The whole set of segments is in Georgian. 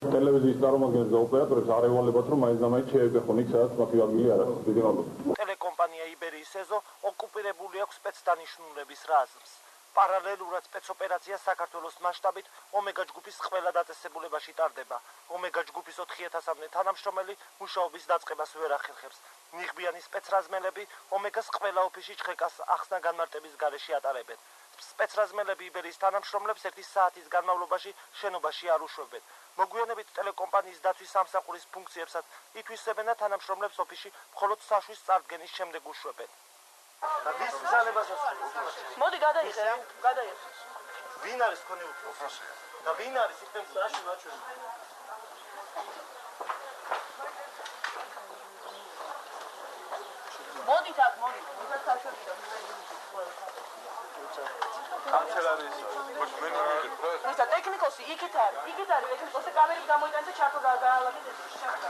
ტელევიზიის წარმომადგენლებს და ოპერატორებს არ ევალებათ, რომ მაინც და მაინც შეეგეხონ იქ, სადაც მათი ადგილი არ არის. დიდი მადლობა. ტელეკომპანია იბერიის ეზო ოკუპირებული აქვს სპეცდანიშნულების რაზმს. პარალელურად სპეცოპერაცია საქართველოს მასშტაბით ომეგა ჯგუფის ყველა დაწესებულებაში ტარდება. ომეგა ჯგუფის 4000-მდე თანამშრომელი მუშაობის დაწყებას ვერ ახერხებს. ნიღბიანი სპეცრაზმელები ომეგას ყველა ოფისში ჩხეკას ახსნა განმარტების გარეშე ატარებენ. სპეცრაზმელები იბერიის თანამშრომლებს 1 საათის განმავლობაში შენობაში არ უშვებენ. მოგვიანებით ტელეკომპანიის დაცვის სამსახურის ფუნქციებსაც ითვისებენ და თანამშრომლებს ოფისში მხოლოდ საშვის წარდგენის შემდეგ უშვებენ. ვის ბრძანებას ასრულებს? მოდი გადაიხე რა, გადაიხე. ვინ არის თქვენი უფროსი? და ვინ არის იქ საშუალო მაჩვენე? მოდით აქ, მოდით. ვიღაც საშუალო. კანცელარიის ისა ტექნიკოსი იქით არის ტექნიკოსი კამერით გამოიტანეთ და ჩართო გაალაგეთ ეს შეხვდა.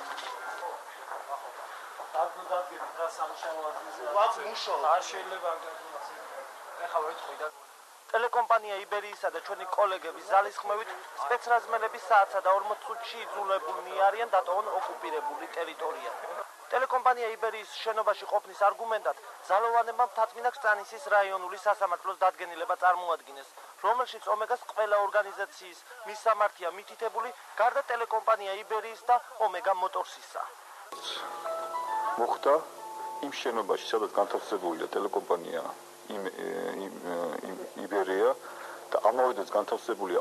აქ დადგებით რა სამუშაო ადგილზე. ვაც მუშაობ. არ შეიძლება აგდოს. ეხლა ვეთქვი და ტელეკომპანია იბერიისა და ჩვენი კოლეგების ძალისხმევით სპეცრაზმელები საათსა და 40 წუთში იძულებულნი არიან დატოვონ ოკუპირებული ტერიტორია. ტელეკომპანია იბერიის შენობაში ყოფნის არგუმენტად ძალოვანებმა მთაწმინდა კრწანისის რაიონული სასამართლოს დადგენილება წარმოადგინეს, რომელშიც ომეგას ყველა ორგანიზაციის მისამართია მითითებული გარდა ტელეკომპანია იბერიის და ომეგა მოტორსისა. მოხდა იმ შენობაში, სადაც განთავსებულია ტელეკომპანია იბერია და ამავდროულად განთავსებულია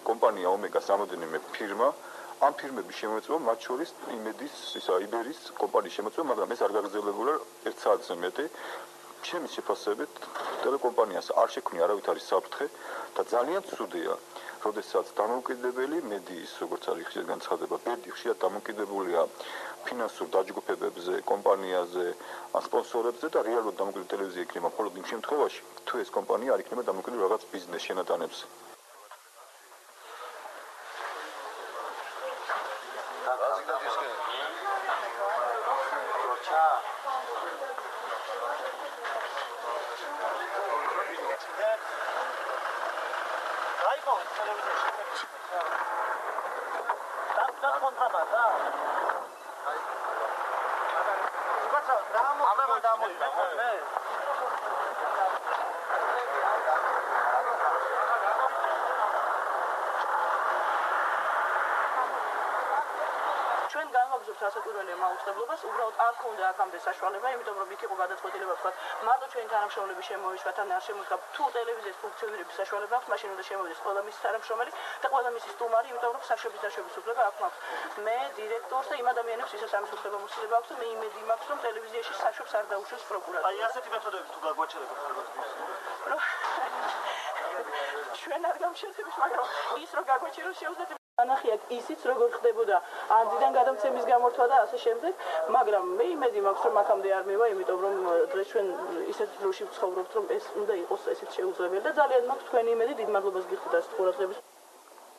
კომპანია ომეგას რამოდენიმე ფირმა. ამ ფირმების შემოწმება მათ შორის იმედის იბერიის კომპანიის შემოწმება, მაგრამ ეს არ გაგრძელებულა 1 საათზე მეტი. ჩემი შეფასებით ტელეკომპანიას არ შექმნია არავითარი საფრთხე და ძალიან ცუდია, როდესაც დამოუკიდებელი მედიის, როგორც არის ხშირად განცხადება, ბედი ხშირად დამოუკიდებულია ფინანსურ დაჯგუფებებზე, კომპანიაზე, სპონსორებზე და რეალურად დამოუკიდებელი ტელევიზია იქნება მხოლოდ იმ შემთხვევაში, თუ ეს კომპანია არ იქნება დამოუკიდებელი რაღაც ბიზნეს შენატანებზე. ჩვენ განვაგრძობთ რასაკვირველია მაუწყებლობას, უბრალოდ არ ქონდა აქამდე საშუალება, იმიტომ რომ იქ იყო გადაწყვეტილება თქვა, მარტო ჩვენი თანამშრომლები შემოვიშვათ ან არ შემოდგა, თუ ტელევიზიის ფუნქციონირების საშუალება აქვს, მაშინ უნდა შემოვიდეს ყველა მისი თანამშრომელი და ყველა მისი სტუმარი, იმიტომ რომ საშვების დაშვების უფლება აქვს მაქვს. მე დირექტორს და იმ ადამიანებს, ვისაც ამის უფლება მოსილება აქვს და მე იმედი მაქვს, რომ ტელევიზიაში საშვებს არ დაუშვებს პროკურატურა. აი ასეთი მეთოდები თუ გაგვაჩერებთ ხალხს. ჩვენ არ გამშერდებით, მაგრამ ის რო გაგვაჩეროს შეუძლია ანახიათ ისიც როგორ ხდებოდა ანძიდან გადამცემის გამორთვა და ასე შემდეგ, მაგრამ მე იმედი მაქვს რომ აქამდე არ მივა, იმიტომ რომ დღეს ჩვენ ისეთ დროში ვცხოვრობთ, რომ ეს უნდა იყოს ესეც შეუძლებელი და ძალიან მაქვს თქვენი იმედი, დიდ მადლობას გიხდით ასეთ ყურადღების.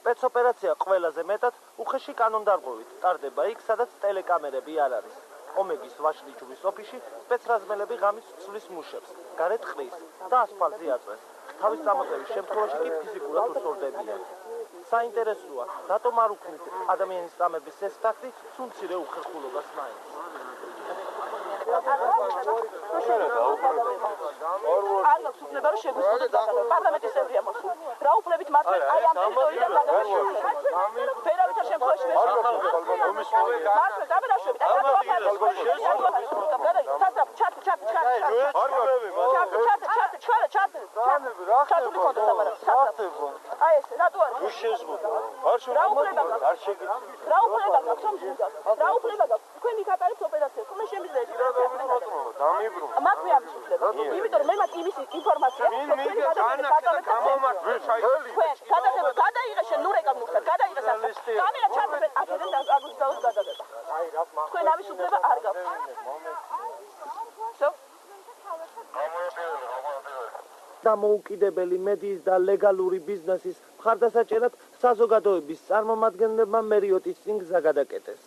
სპეცოპერაცია ყველაზე მეტად უხეში კანონდარღვევით ტარდება იქ, სადაც ტელეკამერები არ არის. ომეგის ვაშლი ჯგუფის ოფისში სპეცრაზმელები ღამის ცვლის მუშებს, გარეთ ყრის და ასფალტზე აწვეს. თავის წამოწევის შემთხვევაში კი ფიზიკურად უსწორდებიან. საინტერესოა, რატომ არ უქმნით ადამიანის წამების ეს ფაქტი სულ მცირე უხერხულობას მაინც. არ გაქვს უფლება რომ შეგვიძლია დაგადოთ. პარლამენტის წევრია მოსული. რა უფლებით მართლა აი ამ ტერიტორიიდან გადაგეშვათ. ვერავითარ შემთხვევაში ვერ მართლა დამერაშვებით. აი რატო აი ეს რატო არის? რა უფლება გაქვს? რა უფლება გაქვს? რა უფლება გაქვს? თქვენ მიკატარებთ ოპერაციას, ხომ შემიძლია დამიბრუნო. მათ მე ამის უფლება. იმიტომ რომ მე მათ იმის ინფორმაცია, რომ თქვენი გადაიღეს ნურეკა მუხტად, გადაიღეს ასე. კამერა ჩართებენ აქედან და აგუზდაოს გადაგება. თქვენ ამის უფლება არ გაქვთ. დამოუკიდებელი მედიის და ლეგალური ბიზნესის მხარდასაჭერად საზოგადოების წარმომადგენლებმა მერიოტის წინ გზა გადაკეტეს.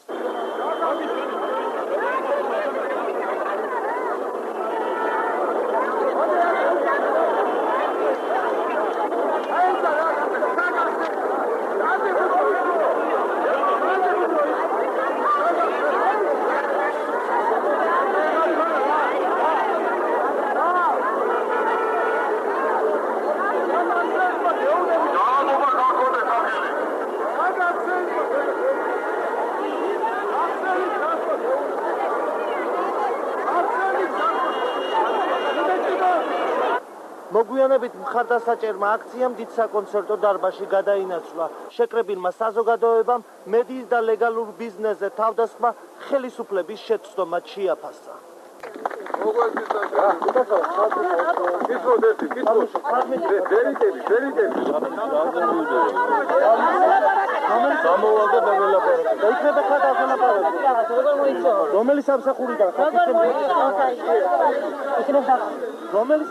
მოგვიანებით მხარდასაჭერმა აქციამ დიდ საკონცერტო დარბაზში გადაინაცვლა. შეკრებილმა საზოგადოებამ მედიის და ლეგალურ ბიზნესზე თავდასხმა ხელისუფლების შეცდომა შეაფასა. რომელი სამსახურიდან რომელი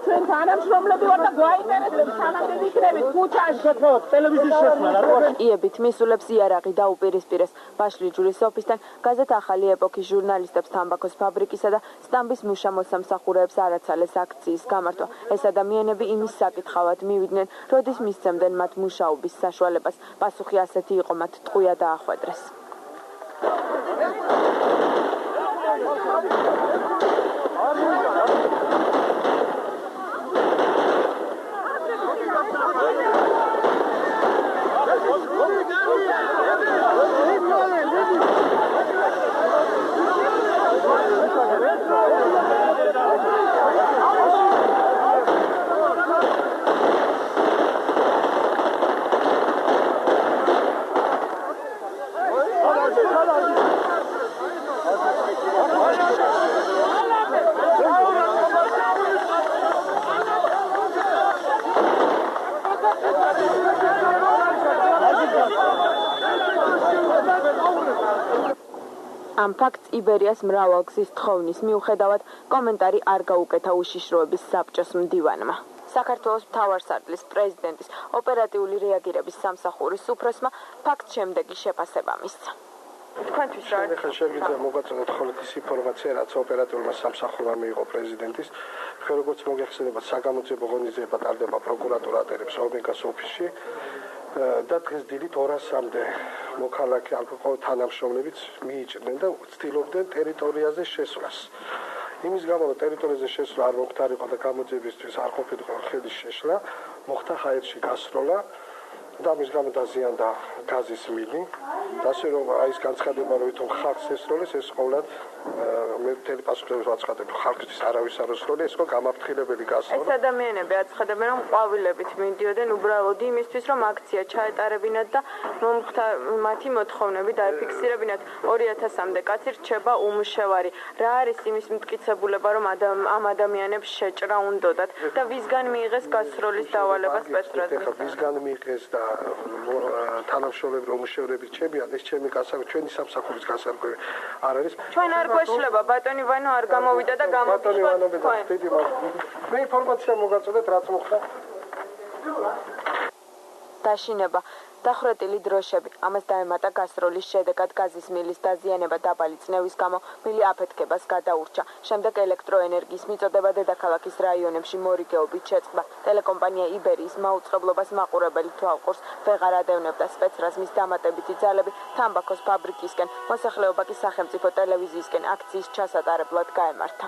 ჩვენ თანამშრომლები ვართ და გვაინტერესებს სანამდე იქნებით ქუჩაში ტელევიზიის შესვლა იებით მისულებს იარაღი დაუპირისპირეს ბაშლიჯურის ოფისთან გაზეთ ახალი ეპოქის ჟურნალისტებს თამბაქოს ფაბრიკისა და სტამბის მუშა-მოსამსახურეებს არაცალეს აქციის გამართვა. ეს ადამიანები იმის საკითხავად მივიდნენ, როდის მისცემდნენ მათ მუშაობის საშუალებას. პასუხი ასეთი იყო, მათ ტყვია დაახვედრეს. ამ ფაქტს იბერიას მრავალგზის თხოვნის მიუხედავად კომენტარი არ გაუკეთა უშიშროების საბჭოს მდივანმა. საქართველოს მთავარსარდლის პრეზიდენტის ოპერატიული რეაგირების სამსახურის უფროსმა ფაქტს შემდეგი შეფასება მისცა. თქვენთვის რა არის? შეგვიძლია მოგაწოდოთ ხოლმე ის ინფორმაცია, რაც ოპერატიულმა სამსახურმა მიიღო პრეზიდენტის. თქვენ როგორც მოგეხსენებათ, საგამოძიებო ღონისძიება ტარდება პროკურატურატერებს ომეგას ოფისში და დღეს დილით 200-მდე მოქალაქე ალკოჰოლ თანამშრომლებიც მიიჭრნენ და ცდილობდნენ ტერიტორიაზე შესვლას. იმის გამო, რომ ტერიტორიაზე შესვლა არ მოხდარიყო და გამოძიებისთვის არ ყოფილიყო ხელის შეშლა, მოხდა ჰაერში გასროლა და მის გამო დაზიანდა გაზის მილი. ასე რომ ის განცხადება, რომ ვითომ ხალხს ესროლეს, ეს ყოველად მე მთელი პასუხისმგებლობა ვაცხადებ, ხალხისთვის არავის არ ესროლეს, ეს იყო გამაფრთხილებელი გასროლა. ეს ადამიანები აცხადებენ, რომ ყვავილებით მიდიოდნენ უბრალოდ იმისთვის, რომ აქცია ჩაეტარებინათ და მათი მოთხოვნები დაეფიქსირებინათ. 2000-მდე კაცი რჩება უმუშევარი. რა არის იმის მტკიცებულება, რომ ამ ადამიანებს შეჭრა უნდოდათ და ვისგან მიიღეს გასროლის დავალება სპეცრაზმის? ვისგან მიიღეს და თანამშრომლები უმუშევრები რჩებიან, ეს ჩემი გასაგები, ჩვენი სამსახურის გასაგები არ არის. ჩვენ არ გვეშლება, ბატონი ვანო არ გამოვიდა და გამოდიშვა თქვენ. მე ინფორმაცია მოგაწოდეთ, რაც მოხდა. დაშინება დახვრეტილი დროშები. ამას დაემატა გასროლის შედეგად გაზის მილის დაზიანება დაბალი წნევის გამო მილი აფეთქებას გადაურჩა. შემდეგ ელექტროენერგიის მიწოდება დედაქალაქის რაიონებში მორიგეობით შეწყდა. ტელეკომპანია იბერიის მაუწყებლობას მაყურებელი თვალყურს ვეღარ ადევნებდა. სპეცრაზმის დამატებითი ძალები თამბაქოს ფაბრიკისკენ, მოსახლეობა კი სახელმწიფო ტელევიზიისკენ აქციის ჩასატარებლად გაემართა.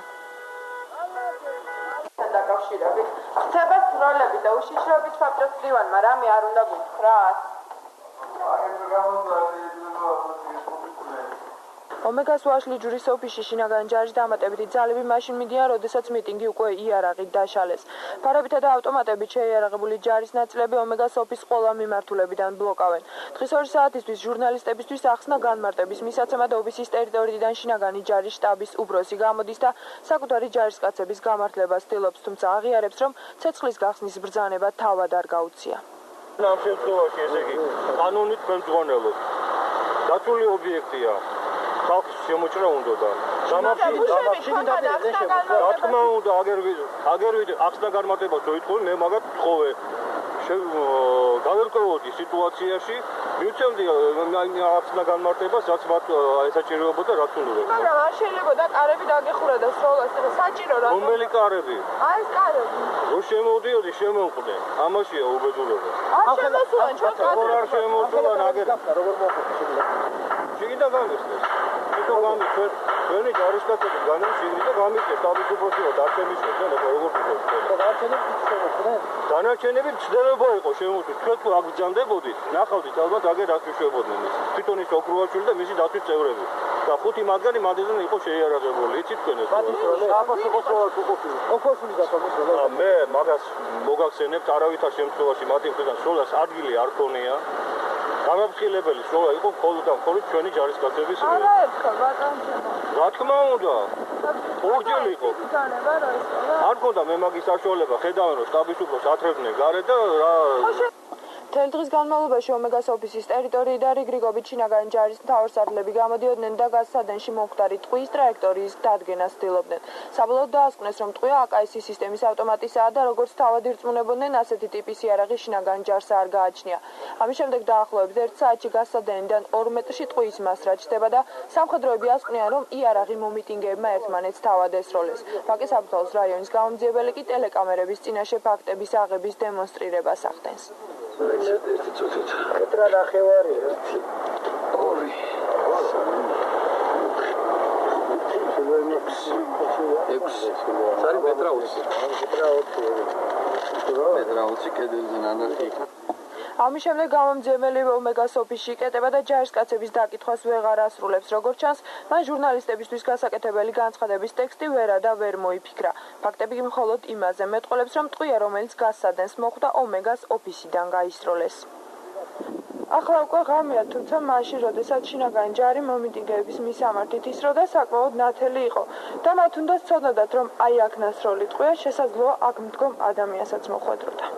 დაკავშირებით ხდება სროლები და უშიშროების საბჭოს მდივანმა რამე არ უნდა გითხრათ? ომეგას ვაშლიჯურის ოფისში შინაგანი ჯარის დამატებითი ძალები მაშინ მიდიან, როდესაც მიტინგი უკვე იარაღით დაშალეს. ფარებითა და ავტომატებით შეიარაღებული ჯარის ნაწილები ომეგას ოფისს ყველა მიმართულებიდან ბლოკავენ. დღის 2 საათისთვის ჟურნალისტებისთვის ახსნა განმარტების მისაცემად ოფისის ტერიტორიიდან შინაგანი ჯარის შტაბის უფროსი გამოდის და საკუთარი ჯარისკაცების გამართლებას ცდილობს, თუმცა აღიარებს, რომ ცეცხლის გახსნის ბრძანება თავად არ გაუწია. ამ შემთხვევაში ესე იგი კანონით ხელმძღვანელობს. დაცული ობიექტია. ხალხის შემოჭრა უნდოდა. რა თქმა უნდა, აგერ ახსნა განმარტებას ვიტყვი, მე მაგათ ვთხოვე. გავერკვევოდი სიტუაციაში, მივცემდი ახსნა განმარტებას, რაც მათ ესაჭიროებოდა, რაც უნდოდა. მაგრამ არ შეიძლება კარები დაგეხურა და სროლას საჭირო რა. რომელი კარები? აი ეს კარები. რო შემოვდიოდი, შემოვყვდე. ამაშია უბედურება. არ შემოსულან ჩვენ როგორ არ შემოსულან აგერ. როგორ მოხდა? შეგიდა გამიხსნეს. თვითონ გამიჩნდა ჩვენი ჯარისკაცები განვიშინდი და გამიჩნდა თავისუფლება დარჩენის შეძენ ეხლა როგორ ვიყო დანარჩენები ცდილება იყო შემოწმოთ თქვენ თუ აგბრძანდებოდით ნახავდით ალბათ აგერ რაც უშვებოდნენ ის თვითონ ის ოქროვაშვილი და მისი დაცვის წევრები და 5 მათგანი მანდეზე იყო შეიარაღებული იცით თქვენ ეს მე მაგას მოგახსენებთ არავითარ შემთხვევაში მათი მხრიდან სრულად ადგილი არ ქონია გამაფრთხილებელი სროლა იყო მხოლოდ და მხოლოდ ჩვენი ჯარისკაცების მიერ რა თქმა უნდა ორჯერ იყო არ ქონდა მე მაგის საშუალება ხედავენ რომ შტაბის უფროს ათრევდნენ გარეთ და რა მთელი დღის განმავლობაში ომეგას ოფისის ტერიტორიიდან რიგრიგობით შინაგანი ჯარის მთავარსარდლები გამოდიოდნენ და გაზსადენში მომხდარი ტყუის ტრაექტორიის დადგენას ცდილობდნენ. საბოლოოდ დაასკვნეს, რომ ტყვია აკაისის სისტემის ავტომატისაა და როგორც თავად ირწმუნებოდნენ, ასეთი ტიპის იარაღი შინაგან ჯარს არ გააჩნია. ამის შემდეგ დაახლოებით 1 საათში გაზსადენიდან 2 მეტრში ტყუის მასრად ჩდება და სამხედროები ასკვნიან, რომ იარაღი მომიტინგეებმა ერთმანეთს თავად ესროლეს. ვაკის აფთაუს რაიონის გამომძიებელი კი ტელეკამერების წინაშე ფაქტების აღების დემონსტრირებას ახდენს. Petra ნახევარი 6 კედელზე ნანახი ამის შემდეგ გამომძიებელი ომეგას ოფისში იკეტება და ჯარისკაცების დაკითხვას ვეღარ ასრულებს. როგორც ჩანს, მან ჟურნალისტებისთვის გასაკეთებელი განცხადების ტექსტი ვერა და ვერ მოიფიქრა. ფაქტები მხოლოდ იმაზე მეტყოლებს, რომ ტყვია, რომელიც გასცადენს მოხვდა ომეგას ოფისიდან გაისროლეს. ახლა უკვე ღამეა, თუმცა მაშინ, როდესაც შინაგანი ჯარი მომიტინგეების მისამართით ისროდა, საკმაოდ ნათელი იყო და მათ უნდა სცოდნოდათ, რომ აი აქ ნასროლი ტყვია, შესაძლოა აქ მდგომ ადამიანსაც მოხვედროდა.